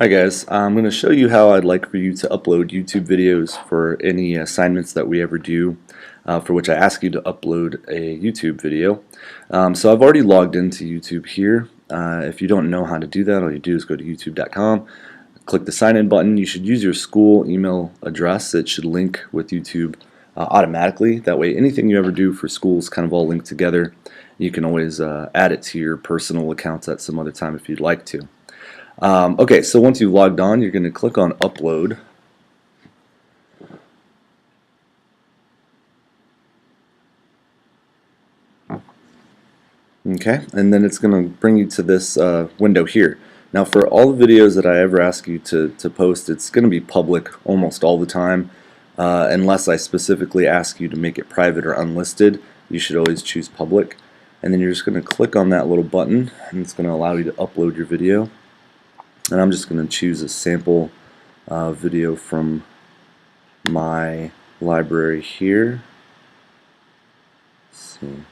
Hi guys, I'm going to show you how I'd like for you to upload YouTube videos for any assignments that we ever do, for which I ask you to upload a YouTube video. So I've already logged into YouTube here. If you don't know how to do that, all you do is go to youtube.com, click the sign in button. You should use your school email address. It should link with YouTube automatically. That way anything you ever do for schools kind of all linked together. You can always add it to your personal accounts at some other time if you'd like to. Okay, so once you've logged on, you're going to click on Upload. Okay, and then it's going to bring you to this window here. Now for all the videos that I ever ask you to post, it's going to be public almost all the time, unless I specifically ask you to make it private or unlisted. You should always choose public. And then you're just going to click on that little button, and it's going to allow you to upload your video. And I'm just going to choose a sample video from my library here. Let's see,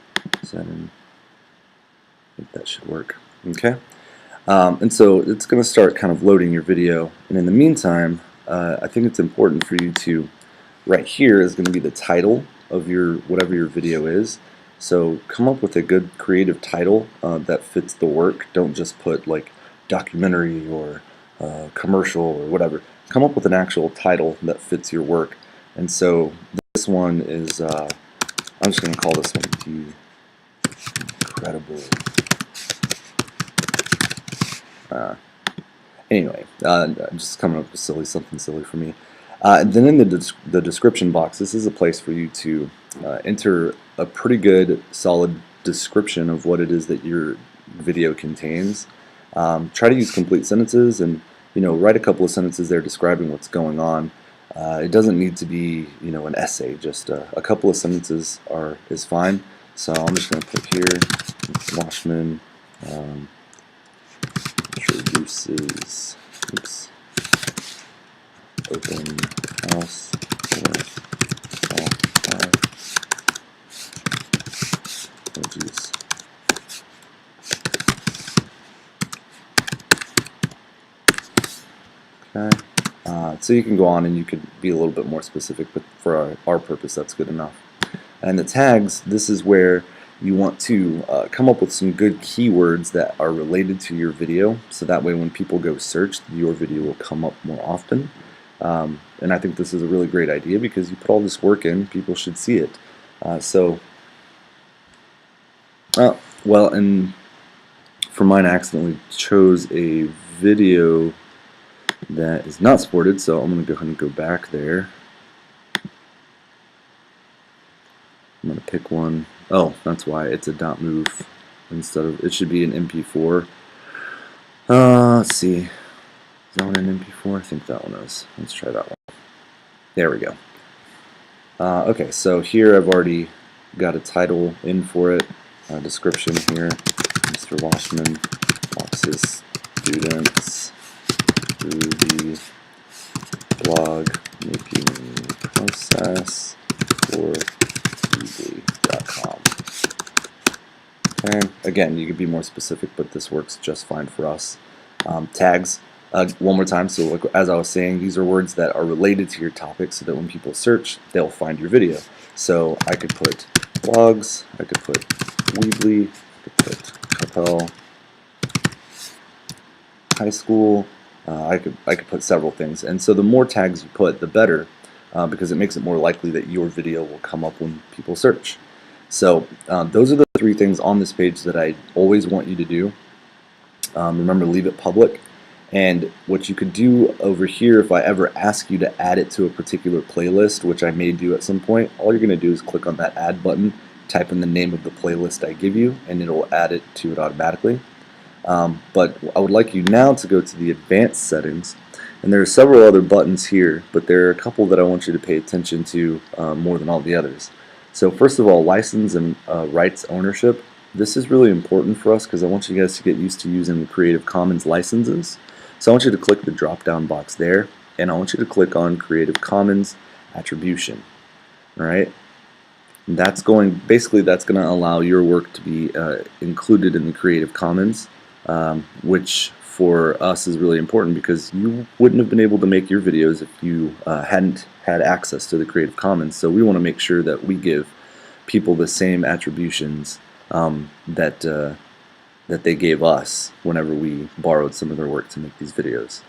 is that in? I think that should work. Okay, and so it's going to start kind of loading your video. And in the meantime, I think it's important for you to, right here is going to be the title of your whatever your video is. So come up with a good creative title that fits the work. Don't just put like documentary or commercial or whatever. Come up with an actual title that fits your work. And so this one is, I'm just going to call this one The Incredible. Anyway, just coming up with something silly for me. And then in the description box, this is a place for you to enter a pretty good, solid description of what it is that your video contains. Try to use complete sentences, and write a couple of sentences there describing what's going on. It doesn't need to be an essay. Just a couple of sentences is fine. So I'm just going to put here, Washman introduces open house for software emojis. Okay. So you can go on and you could be a little bit more specific, but for our purpose that's good enough. And the tags, this is where you want to come up with some good keywords that are related to your video, so that way when people go search, your video will come up more often. And I think this is a really great idea because you put all this work in, people should see it. Well, and for mine I accidentally chose a video that is not supported, so I'm going to go ahead and go back there. I'm going to pick one. Oh, that's why it's a .move instead of, it should be an MP4. Let's see. Is that one an MP4? I think that one is. Let's try that one. There we go. Okay, so here I've already got a title in for it, a description here. Mr. Washman walks his students through the blog making process for Weebly.com. Okay, again, you could be more specific, but this works just fine for us. Tags, one more time. So like, as I was saying, these are words that are related to your topic so that when people search, they'll find your video. So I could put blogs, I could put Weebly, I could put Capel High School, I could put several things. And so the more tags you put, the better, because it makes it more likely that your video will come up when people search. So those are the three things on this page that I always want you to do. Remember, leave it public. And what you could do over here, if I ever ask you to add it to a particular playlist, which I may do at some point, all you're going to do is click on that add button, type in the name of the playlist I give you, and it'll add it to it automatically. But I would like you now to go to the advanced settings, and there are several other buttons here, but there are a couple that I want you to pay attention to more than all the others. So first of all, license and rights ownership. This is really important for us because I want you guys to get used to using the Creative Commons licenses. So I want you to click the drop down box there, and I want you to click on Creative Commons Attribution. Alright? That's going to allow your work to be included in the Creative Commons, which for us is really important because you wouldn't have been able to make your videos if you hadn't had access to the Creative Commons. So we want to make sure that we give people the same attributions that they gave us whenever we borrowed some of their work to make these videos.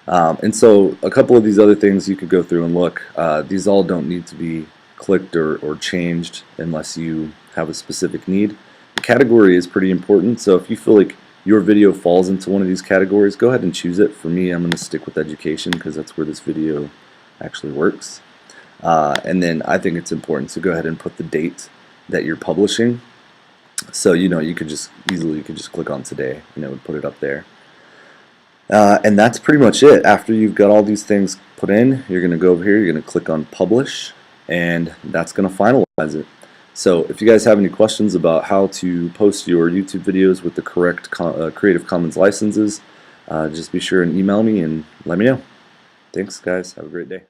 And so a couple of these other things you could go through and look. These all don't need to be clicked or changed unless you have a specific need. The category is pretty important, so if you feel like your video falls into one of these categories, go ahead and choose it. For me, I'm going to stick with education because that's where this video actually works. And then I think it's important to go ahead and put the date that you're publishing. So you could just click on today and it would put it up there. And that's pretty much it. After you've got all these things put in, you're going to go over here, you're going to click on publish, and that's going to finalize it. So if you guys have any questions about how to post your YouTube videos with the correct Creative Commons licenses, just be sure and email me and let me know. Thanks guys, have a great day.